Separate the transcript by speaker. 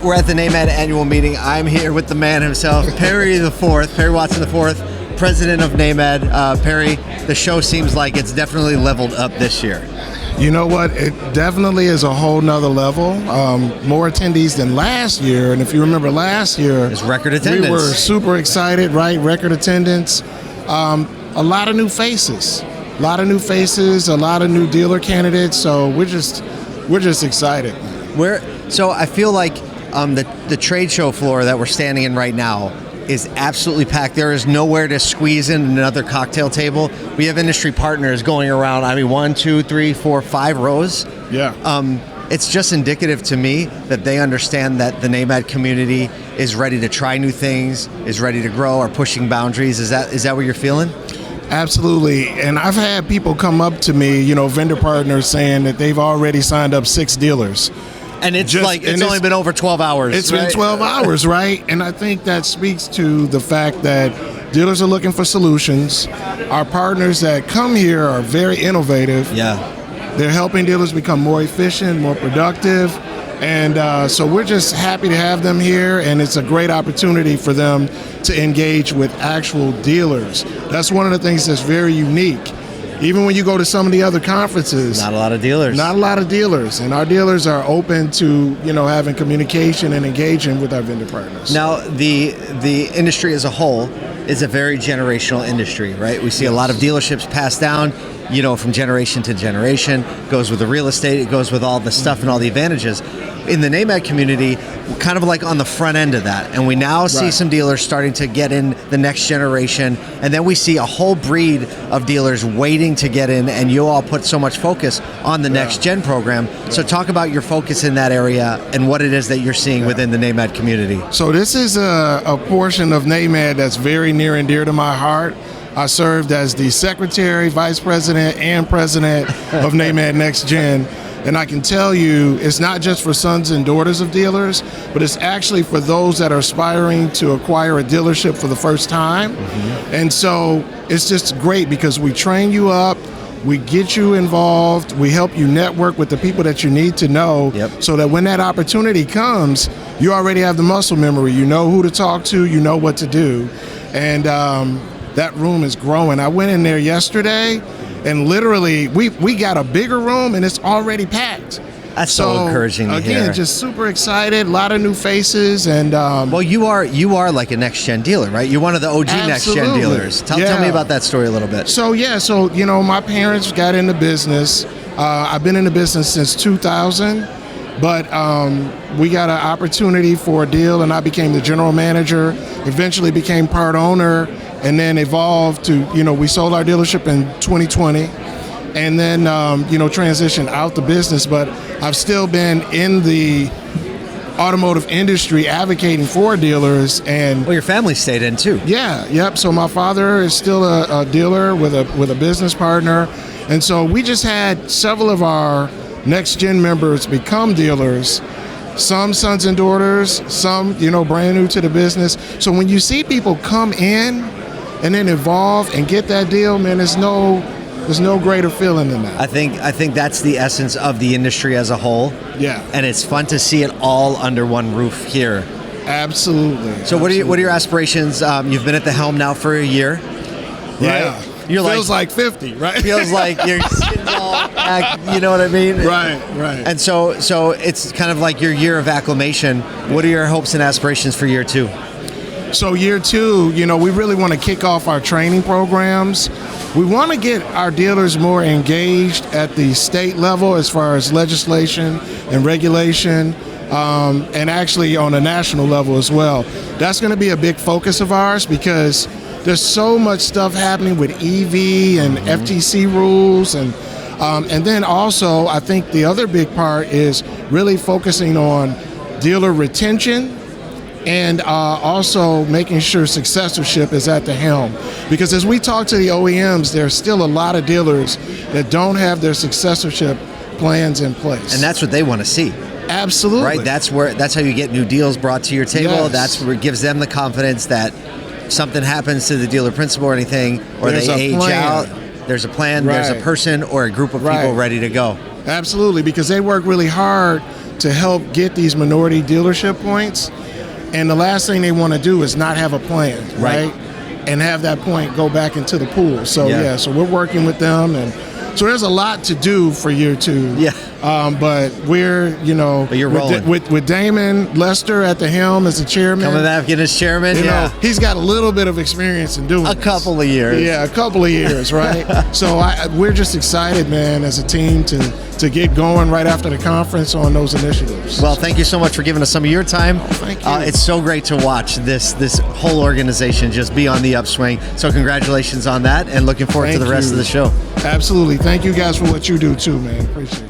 Speaker 1: We're at the NAMAD annual meeting. I'm here with the man himself, Perry Watson IV, president of NAMAD. Perry, the show seems like it's definitely leveled up this year.
Speaker 2: You know what? It definitely is a whole nother level. More attendees than last year. And if you remember last year,
Speaker 1: it's record attendance.
Speaker 2: We were super excited, right? Record attendance. A lot of new faces. A lot of new dealer candidates. So we're just excited.
Speaker 1: So I feel like the trade show floor that we're standing in right now is absolutely packed. There is nowhere to squeeze in another cocktail table. We have industry partners going around, 1, 2, 3, 4, 5 rows.
Speaker 2: Yeah.
Speaker 1: It's just indicative to me that they understand that the NAMAD community is ready to try new things, is ready to grow, are pushing boundaries. Is that what you're feeling?
Speaker 2: Absolutely. And I've had people come up to me, vendor partners, saying that they've already signed up 6 dealers.
Speaker 1: And it's only been over 12 hours.
Speaker 2: It's been 12 hours, right? And I think that speaks to the fact that dealers are looking for solutions. Our partners that come here are very innovative.
Speaker 1: Yeah.
Speaker 2: They're helping dealers become more efficient, more productive. And so we're just happy to have them here, and it's a great opportunity for them to engage with actual dealers. That's one of the things that's very unique. Even when you go to some of the other conferences,
Speaker 1: not a lot of dealers. And our dealers are open to, having communication and engaging with our vendor partners. Now, the industry as a whole is a very generational industry, right? We see a lot of dealerships passed down, from generation to generation. It goes with the real estate, it goes with all the stuff and all the advantages. In the NAMAD community, we're kind of like on the front end of that. And we now see some dealers starting to get in the next generation. And then we see a whole breed of dealers waiting to get in. And you all put so much focus on the next gen program. So talk about your focus in that area and what it is that you're seeing within the NAMAD community.
Speaker 2: So this is a portion of NAMAD that's very near and dear to my heart. I served as the secretary, vice president, and president of NAMAD Next Gen. And I can tell you, it's not just for sons and daughters of dealers, but it's actually for those that are aspiring to acquire a dealership for the first time. Mm-hmm. And so it's just great because we train you up, we get you involved, we help you network with the people that you need to know, so that when that opportunity comes, you already have the muscle memory. You know who to talk to, you know what to do. And that room is growing. I went in there yesterday, and literally, we got a bigger room, and it's already packed.
Speaker 1: That's so encouraging to hear.
Speaker 2: Again, just super excited. A lot of new faces, and
Speaker 1: well, you are like a next gen dealer, right? You're one of the OG next gen dealers. Tell me about that story a little bit.
Speaker 2: So my parents got into business. I've been in the business since 2000, but we got an opportunity for a deal, and I became the general manager. Eventually, became part owner. And then evolved to, we sold our dealership in 2020 and then, transitioned out the business. But I've still been in the automotive industry advocating for dealers. And
Speaker 1: well, your family stayed in too.
Speaker 2: Yeah, yep. So my father is still a dealer with a business partner. And so we just had several of our next gen members become dealers. Some sons and daughters, some, brand new to the business. So when you see people come in and then evolve and get that deal, man, there's no greater feeling than that.
Speaker 1: I think that's the essence of the industry as a whole.
Speaker 2: Yeah.
Speaker 1: And it's fun to see it all under one roof here.
Speaker 2: Absolutely.
Speaker 1: So what are your aspirations? You've been at the helm now for a year.
Speaker 2: Yeah.
Speaker 1: Right?
Speaker 2: Feels like 50, right?
Speaker 1: Feels like your skin's all back, you know what I mean?
Speaker 2: Right.
Speaker 1: And so it's kind of like your year of acclimation. What are your hopes and aspirations for year 2?
Speaker 2: So year 2, we really want to kick off our training programs. We want to get our dealers more engaged at the state level as far as legislation and regulation, and actually on a national level as well. That's going to be a big focus of ours because there's so much stuff happening with EV and FTC rules, and then also I think the other big part is really focusing on dealer retention and also making sure successorship is at the helm. Because as we talk to the OEMs, there's still a lot of dealers that don't have their successorship plans in place.
Speaker 1: And that's what they want to see.
Speaker 2: Absolutely.
Speaker 1: Right? That's how you get new deals brought to your table.
Speaker 2: Yes.
Speaker 1: That's where it gives them the confidence that something happens to the dealer principal or anything, or they age out. There's a plan, there's a person or a group of people ready to go.
Speaker 2: Absolutely, because they work really hard to help get these minority dealership points. And the last thing they want to do is not have a plan, right? And have that point go back into the pool. So so we're working with them, and so there's a lot to do for year 2.
Speaker 1: Yeah.
Speaker 2: But we're,
Speaker 1: but you're rolling.
Speaker 2: With Damon Lester at the helm as the chairman.
Speaker 1: Coming back in as chairman,
Speaker 2: you know, he's got a little bit of experience in doing
Speaker 1: a couple of years.
Speaker 2: Yeah, a couple of years, right? So we're just excited, man, as a team to get going right after the conference on those initiatives.
Speaker 1: Well, thank you so much for giving us some of your time.
Speaker 2: Thank you.
Speaker 1: It's so great to watch this whole organization just be on the upswing. So congratulations on that, and looking forward to the rest of the show.
Speaker 2: Absolutely. Thank you guys for what you do too, man. Appreciate it.